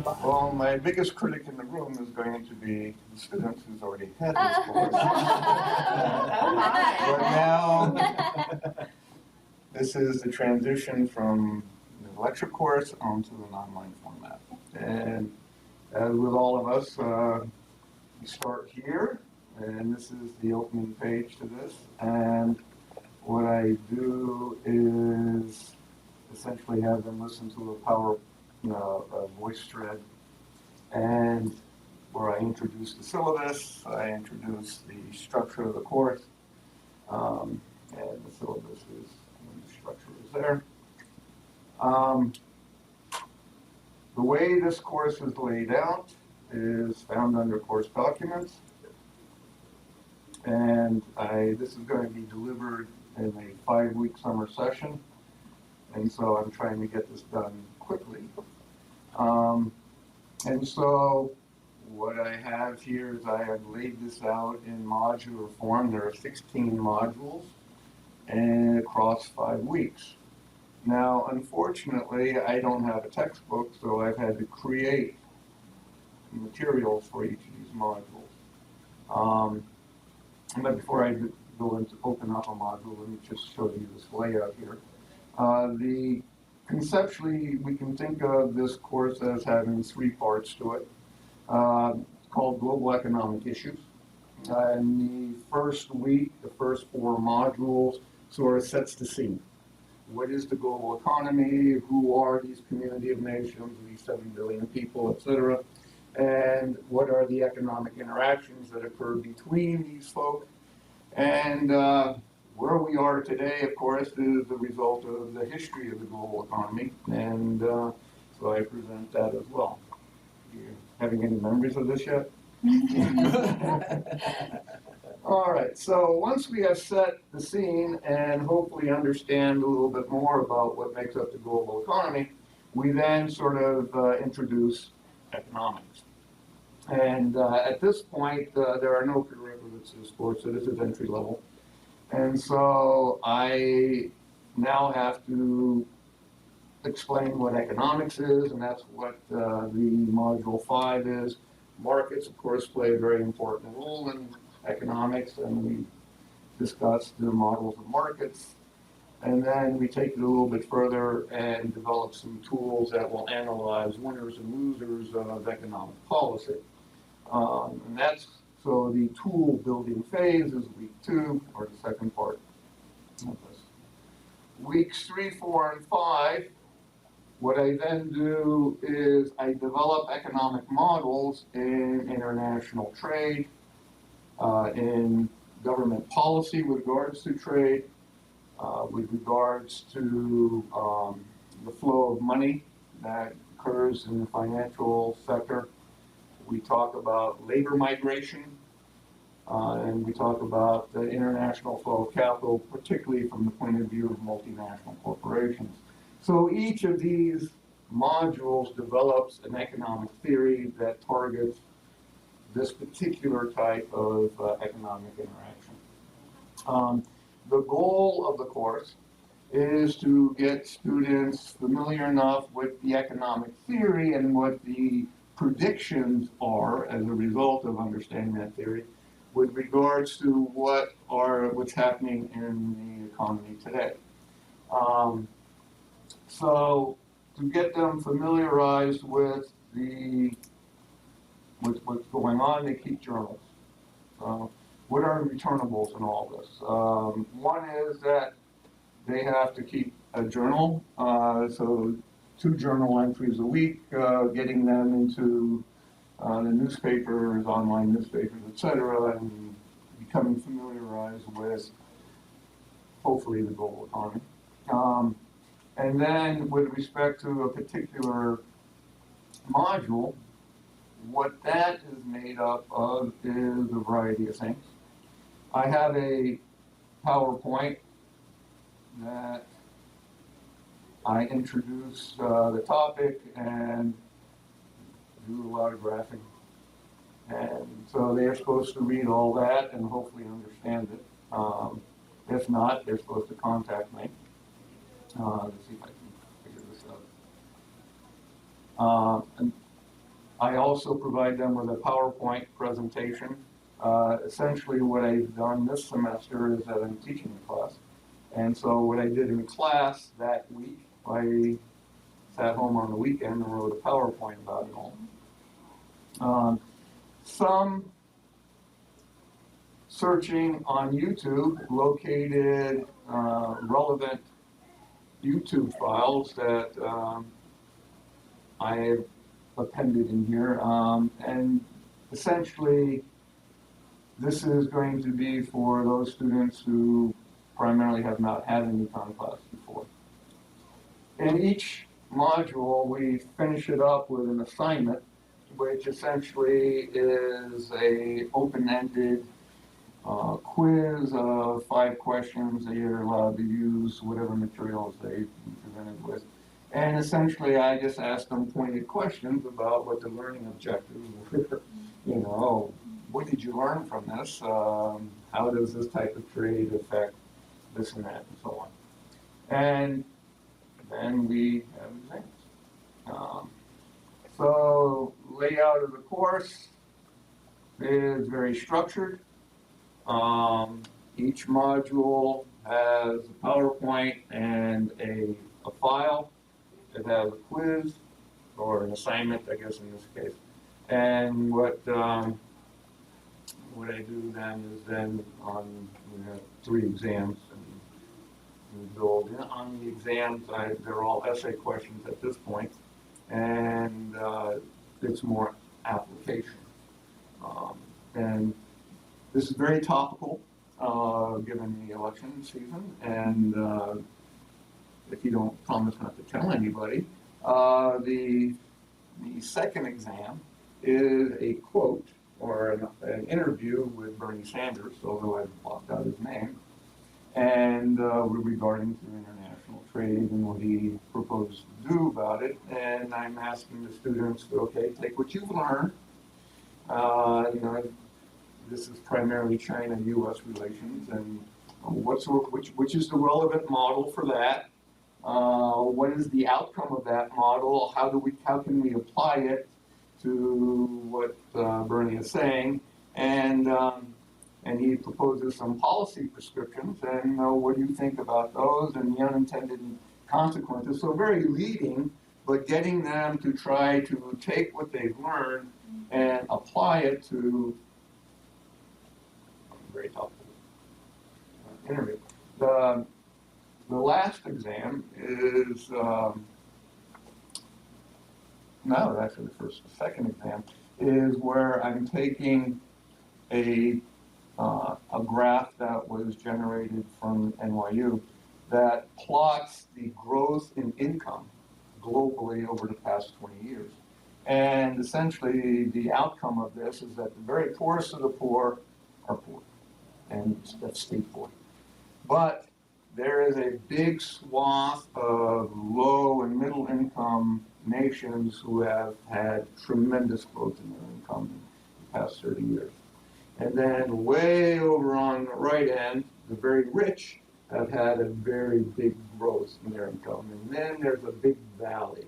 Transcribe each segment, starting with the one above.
Well, my biggest critic in the room is going to be the students who's already had this course. But now, this is the transition from the lecture course onto an online format. And as with all of us, we start here, and this is the opening page to this. And what I do is essentially have them listen to a voice thread, and where I introduce the syllabus, I introduce the structure of the course, and the syllabus is, and the structure is there. The way this course is laid out is found under course documents, and this is going to be delivered in a 5-week summer session, and so I'm trying to get this done quickly. And so what I have here is I have laid this out in modular form. There are 16 modules and across 5 weeks. Now, unfortunately, I don't have a textbook, so I've had to create materials for each of these modules. But before I go into open up a module, let me just show you this layout here. Conceptually, we can think of this course as having 3 parts to it, called Global Economic Issues. In the first week, the first 4 modules sort of sets the scene. What is the global economy? Who are these community of nations, these 7 billion people, etc.? And what are the economic interactions that occur between these folk? And where we are today, of course, is the result of the history of the global economy, and so I present that as well. You having any memories of this yet? All right, so once we have set the scene and hopefully understand a little bit more about what makes up the global economy, we then sort of introduce economics. And at this point, there are no prerequisites to this course, so this is entry level. And so I now have to explain what economics is, and that's what the module 5 is. Markets, of course, play a very important role in economics, and we discussed the models of markets. And then we take it a little bit further and develop some tools that will analyze winners and losers of economic policy. And that's, so the tool building phase is week 2, or the second part of this. Weeks 3, 4, and 5, what I then do is I develop economic models in international trade, in government policy with regards to trade, with regards to the flow of money that occurs in the financial sector. We talk about labor migration, and we talk about the international flow of capital, particularly from the point of view of multinational corporations. So each of these modules develops an economic theory that targets this particular type of economic interaction. The goal of the course is to get students familiar enough with the economic theory and what the predictions are as a result of understanding that theory with regards to what's happening in the economy today. So to get them familiarized with what's going on, they keep journals. What are returnables in all this? One is that they have to keep a journal, so 2 journal entries a week, getting them into the newspapers, online newspapers, etc., and becoming familiarized with, hopefully, the global economy. And then with respect to a particular module, what that is made up of is a variety of things. I have a PowerPoint that I introduce the topic and do a lot of graphing. And so they're supposed to read all that and hopefully understand it. If not, they're supposed to contact me to see if I can figure this out. And I also provide them with a PowerPoint presentation. Essentially what I've done this semester is that I'm teaching a class. And so what I did in class that week, I sat home on the weekend and wrote a PowerPoint about it all. Some searching on YouTube located relevant YouTube files that I have appended in here. And essentially, this is going to be for those students who primarily have not had an econ class before. In each module, we finish it up with an assignment, which essentially is a open-ended quiz of 5 questions. They are allowed to use whatever materials they've been presented with. And essentially, I just ask them pointed questions about what the learning objectives were. You know, what did you learn from this? How does this type of trade affect this and that, and so on. And then we have exams. So layout of the course is very structured. Each module has a PowerPoint and a file. It has a quiz, or an assignment, I guess in this case. And what I do then is we have 3 exams, and we build on the exams. They're all essay questions at this point, and it's more application. And this is very topical, given the election season, and if you don't promise not to tell anybody. The second exam is a quote or an interview with Bernie Sanders, although I've blocked out his name, and regarding to international trade and what he proposed to do about it. And I'm asking the students, okay, take what you've learned. This is primarily China-U.S. relations, and which is the relevant model for that? What is the outcome of that model? How can we apply it to what Bernie is saying? And he proposes some policy prescriptions, and what do you think about those and the unintended consequences? So very leading, but getting them to try to take what they've learned and apply it to a very tough interview. The last exam is, actually the second exam is where I'm taking a graph that was generated from NYU that plots the growth in income globally over the past 20 years. And essentially, the outcome of this is that the very poorest of the poor are poor, and that's stay poor. But there is a big swath of low and middle income nations who have had tremendous growth in their income in the past 30 years. And then way over on the right end, the very rich have had a very big growth in their income. And then there's a big valley.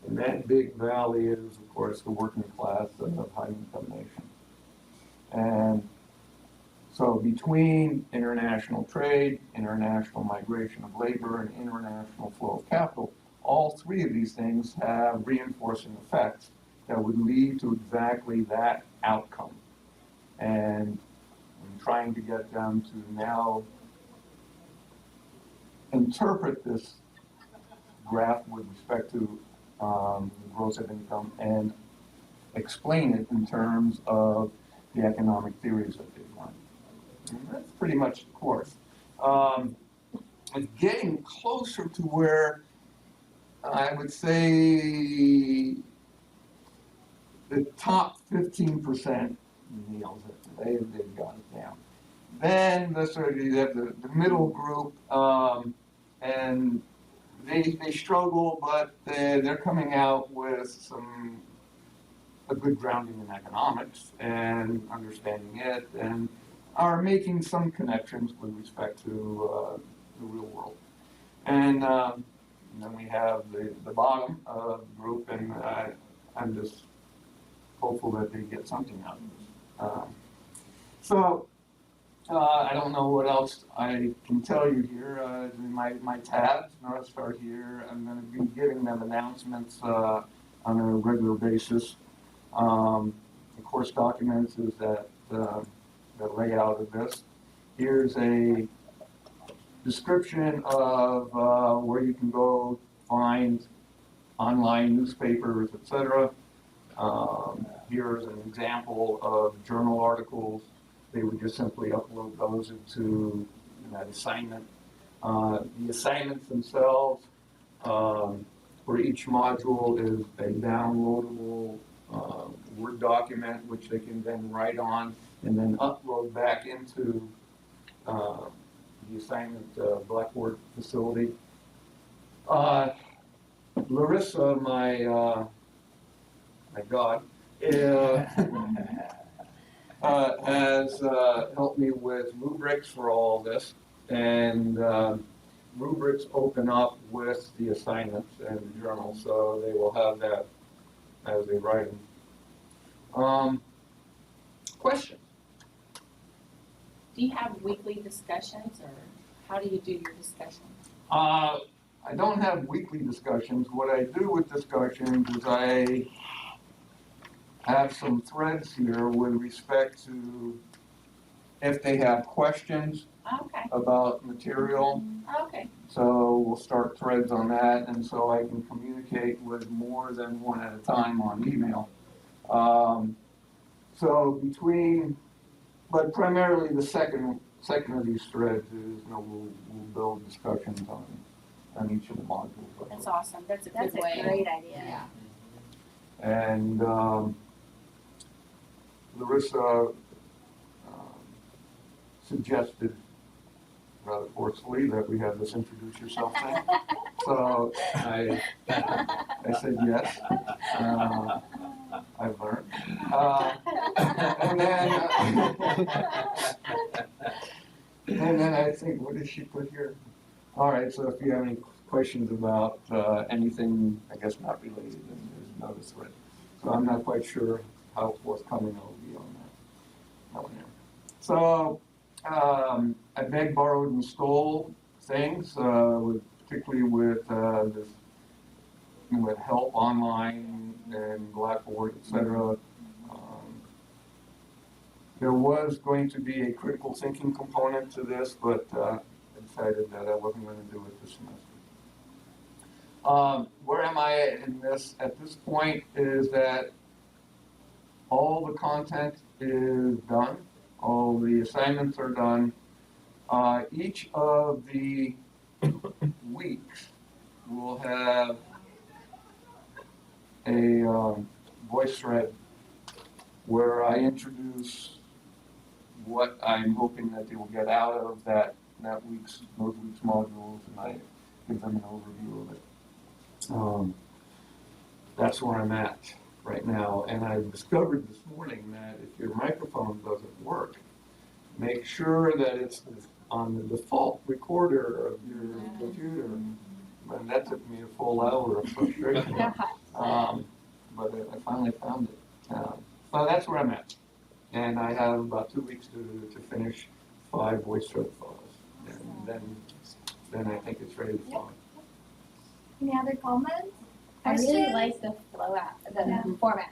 And that big valley is, of course, the working class of high income nations. And so between international trade, international migration of labor, and international flow of capital, all 3 of these things have reinforcing effects that would lead to exactly that outcome. And I'm trying to get them to now interpret this graph with respect to the growth of income and explain it in terms of the economic theories that they've learned. And that's pretty much the course. It's getting closer to where I would say the top 15% nails it. They've got it down. Then you have the middle group, and they struggle, but they're coming out with a good grounding in economics and understanding it, and are making some connections with respect to the real world. And then we have the bottom group, and I'm just hopeful that they get something out of this. I don't know what else I can tell you here. My tabs, North Star here, I'm going to be giving them announcements on a regular basis. The course documents is that the layout of this. Here's a description of where you can go find online newspapers, etc. Here's an example of journal articles. They would just simply upload those into that assignment. The assignments themselves for each module is a downloadable Word document, which they can then write on and then upload back into the assignment Blackboard facility. Larissa, my God, has helped me with rubrics for all this, and rubrics open up with the assignments and the journal, so they will have that as they write them. Questions? Do you have weekly discussions, or how do you do your discussions? I don't have weekly discussions. What I do with discussions is I have some threads here with respect to if they have questions Okay. about material. Okay. So we'll start threads on that, and so I can communicate with more than one at a time on email. But primarily the second of these threads is, we'll build discussions on each of the modules. That's awesome. That's a That's good way. a great idea. Yeah. And Larissa suggested rather forcefully that we have this introduce yourself thing. So I said yes. I've learned. And then I think, what did she put here? All right, so if you have any questions about anything, I guess not related, then there's another thread. So I'm not quite sure how forthcoming I'll be on that one there. So I begged, borrowed, and stole things, particularly with this, with help online and Blackboard, etc. There was going to be a critical thinking component to this, but I decided that I wasn't going to do it this semester. Where am I in this? At this point is that all the content is done. All the assignments are done. Each of the weeks will have a voice thread where I introduce what I'm hoping that they will get out of those week's modules, and I give them an overview of it. That's where I'm at right now, and I discovered this morning that if your microphone doesn't work, make sure that it's on the default recorder of your computer. And that took me a full hour of frustration, but I finally found it. So that's where I'm at. And I have about 2 weeks to finish 5 voice thread files. And then I think it's ready to fly. Any other comments? I really Questions? like the format.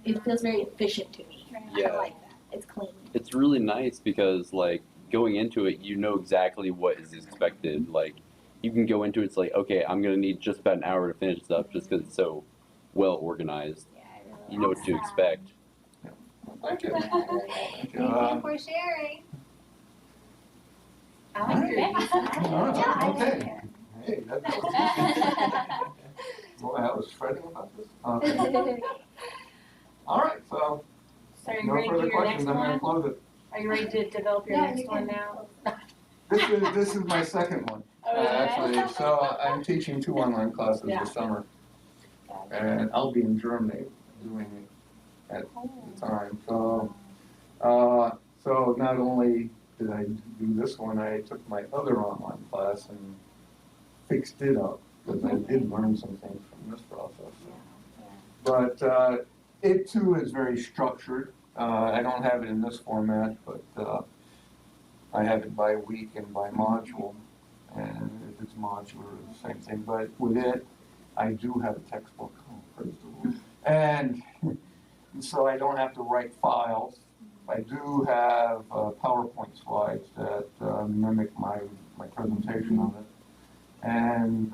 It feels very efficient to me. Yeah. I like that. It's clean. It's really nice because, like, going into it, you know exactly what is expected. Like, you can go into it, it's like, okay, I'm going to need just about an hour to finish stuff just because it's so well organized. Yeah, I really You know what to expect. Thank you. Thank you for sharing. I like your use. Okay. Hey, boy, I was fretting about this. Okay. All right, so So are you no ready to do further your next questions. I'm going to one? close it. Are you ready to develop your Yeah, next you one can. now? This is my second one, actually. So I'm teaching 2 online classes this summer, and I'll be in Germany doing it at the time. So not only did I do this one, I took my other online class and fixed it up because I did learn some things from this process. But It too is very structured. I don't have it in this format, but I have it by week and by module. And if it's modular, it's the same thing. But with it, I do have a textbook. Oh, praise the Lord. And so I don't have to write files. I do have PowerPoint slides that mimic my presentation of it. And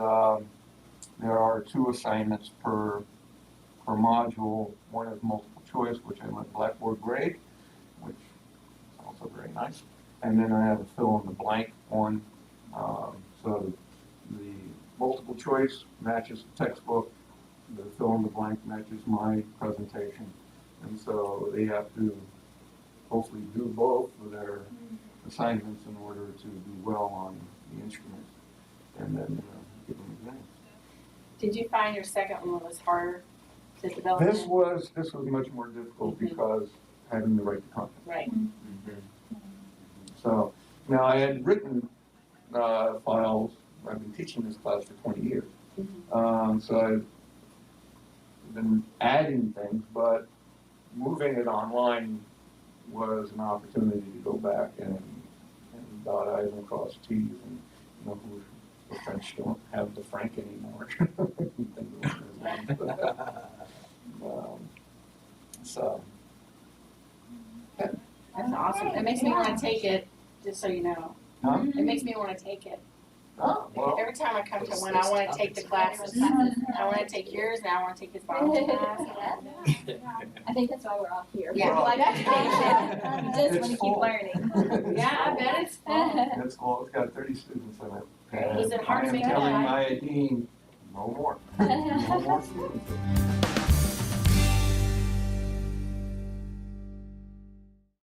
there are 2 assignments per module. One is multiple choice, which I let Blackboard grade, which is also very nice. And then I have a fill in the blank one. So the multiple choice matches the textbook. The fill in the blank matches my presentation. And so they have to hopefully do both of their assignments in order to do well on the instrument and then give them exams. Did you find your second one was harder to develop? This was much more difficult because having to write the content. Right. So now I had written files. I've been teaching this class for 20 years. So I've been adding things, but moving it online was an opportunity to go back and dot I's and cross T's, and the French don't have the Frank anymore. So That's awesome. It makes me want to take it, just so you know. Huh? It makes me want to take it. well, Every time I come to one, I want to take the classes. I want to take yours, now I want to take his biology class. I think that's why we're all here. Yeah. We like education. We just It's want to keep full. learning. Yeah, I bet it's fun. It's full. It's got 30 students in it. And Is it hard to I am make it telling alive? my dean, no more. No more students.